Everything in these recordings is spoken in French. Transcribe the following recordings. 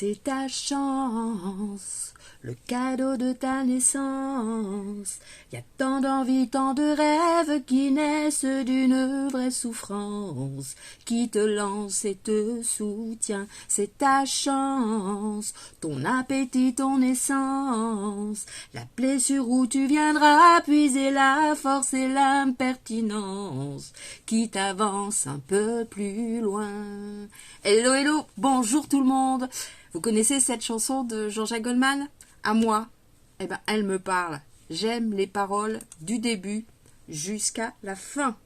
C'est ta chance, le cadeau de ta naissance. Y a tant d'envie, tant de rêves qui naissent d'une vraie souffrance, qui te lance et te soutient. C'est ta chance, ton appétit, ton essence, la blessure où tu viendras puiser la force et l'impertinence qui t'avance un peu plus loin. Hello, hello, bonjour tout le monde. Vous connaissez cette chanson de Jean-Jacques Goldman? À moi, eh ben, elle me parle. J'aime les paroles du début jusqu'à la fin.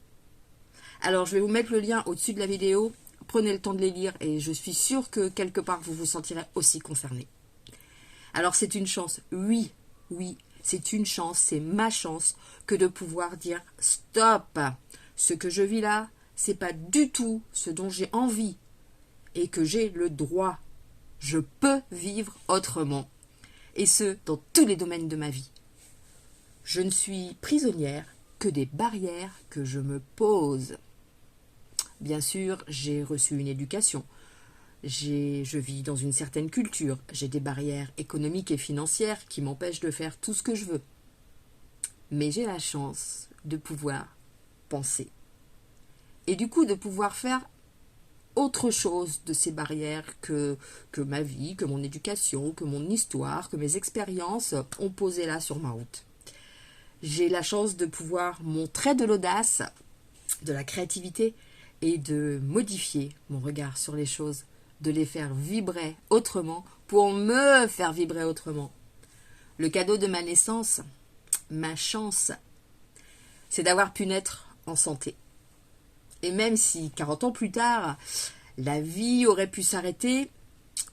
Alors, je vais vous mettre le lien au-dessus de la vidéo. Prenez le temps de les lire et je suis sûre que quelque part, vous vous sentirez aussi concerné. Alors, c'est une chance. Oui, c'est une chance, c'est ma chance que de pouvoir dire stop. Ce que je vis là, c'est pas du tout ce dont j'ai envie et que j'ai le droit. Je peux vivre autrement. Et ce, dans tous les domaines de ma vie. Je ne suis prisonnière que des barrières que je me pose. Bien sûr, j'ai reçu une éducation. Je vis dans une certaine culture. J'ai des barrières économiques et financières qui m'empêchent de faire tout ce que je veux. Mais j'ai la chance de pouvoir penser. Et du coup, de pouvoir faire autre chose de ces barrières que ma vie, que mon éducation, que mon histoire, que mes expériences ont posé là sur ma route. J'ai la chance de pouvoir montrer de l'audace, de la créativité et de modifier mon regard sur les choses, de les faire vibrer autrement pour me faire vibrer autrement. Le cadeau de ma naissance, ma chance, c'est d'avoir pu naître en santé. Et même si 40 ans plus tard, la vie aurait pu s'arrêter,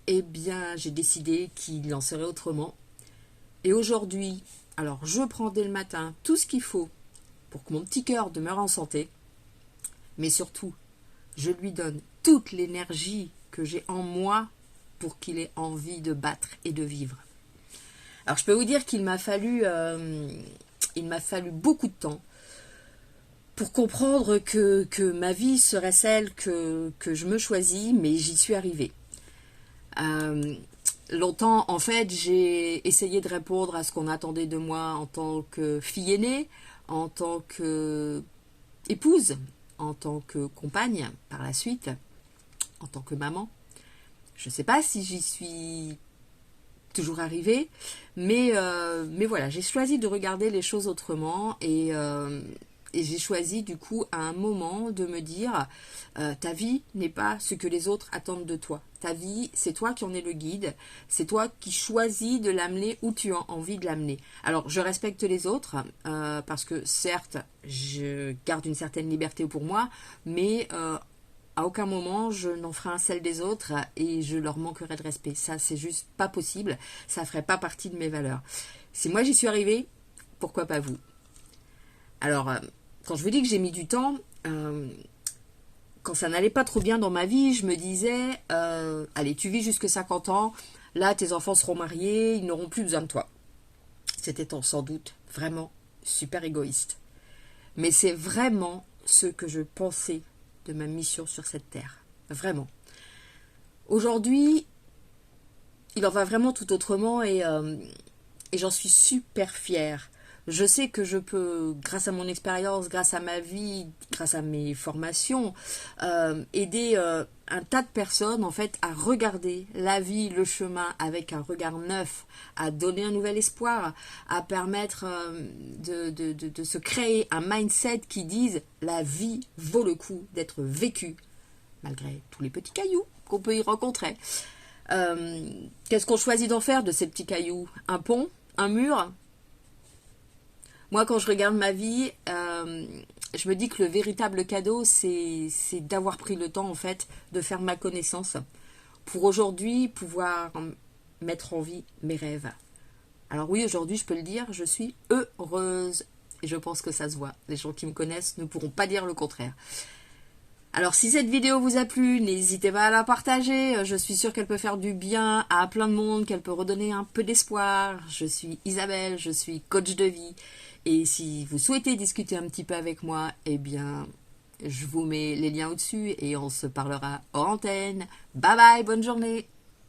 eh bien, j'ai décidé qu'il en serait autrement. Et aujourd'hui, alors je prends dès le matin tout ce qu'il faut pour que mon petit cœur demeure en santé, mais surtout, je lui donne toute l'énergie que j'ai en moi pour qu'il ait envie de battre et de vivre. Alors, je peux vous dire qu'il m'a fallu beaucoup de temps pour comprendre que ma vie serait celle que je me choisis, mais j'y suis arrivée. Longtemps, en fait, j'ai essayé de répondre à ce qu'on attendait de moi en tant que fille aînée, en tant qu'épouse, en tant que compagne par la suite, en tant que maman. Je ne sais pas si j'y suis toujours arrivée, mais voilà, j'ai choisi de regarder les choses autrement et j'ai choisi du coup à un moment de me dire ta vie n'est pas ce que les autres attendent de toi. Ta vie, c'est toi qui en es le guide, c'est toi qui choisis de l'amener où tu as envie de l'amener. Alors je respecte les autres parce que certes, je garde une certaine liberté pour moi, mais à aucun moment je n'en ferai un celle des autres et je leur manquerai de respect. Ça, c'est juste pas possible, ça ferait pas partie de mes valeurs. Si moi j'y suis arrivée, pourquoi pas vous? Alors, quand je vous dis que j'ai mis du temps, quand ça n'allait pas trop bien dans ma vie, je me disais, allez, tu vis jusque 50 ans, là tes enfants seront mariés, ils n'auront plus besoin de toi. C'était sans doute vraiment super égoïste. Mais c'est vraiment ce que je pensais de ma mission sur cette terre. Vraiment. Aujourd'hui, il en va vraiment tout autrement et j'en suis super fière. Je sais que je peux, grâce à mon expérience, grâce à ma vie, grâce à mes formations, aider un tas de personnes en fait à regarder la vie, le chemin avec un regard neuf, à donner un nouvel espoir, à permettre de se créer un mindset qui dise la vie vaut le coup d'être vécue, malgré tous les petits cailloux qu'on peut y rencontrer. Qu'est-ce qu'on choisit d'en faire de ces petits cailloux? Un pont? Un mur? Moi, quand je regarde ma vie, je me dis que le véritable cadeau, c'est d'avoir pris le temps, en fait, de faire ma connaissance pour aujourd'hui pouvoir mettre en vie mes rêves. Alors oui, aujourd'hui, je peux le dire, je suis heureuse. Et je pense que ça se voit. Les gens qui me connaissent ne pourront pas dire le contraire. Alors, si cette vidéo vous a plu, n'hésitez pas à la partager. Je suis sûre qu'elle peut faire du bien à plein de monde, qu'elle peut redonner un peu d'espoir. Je suis Isabelle, je suis coach de vie. Et si vous souhaitez discuter un petit peu avec moi, eh bien, je vous mets les liens au-dessus et on se parlera hors antenne. Bye bye, bonne journée.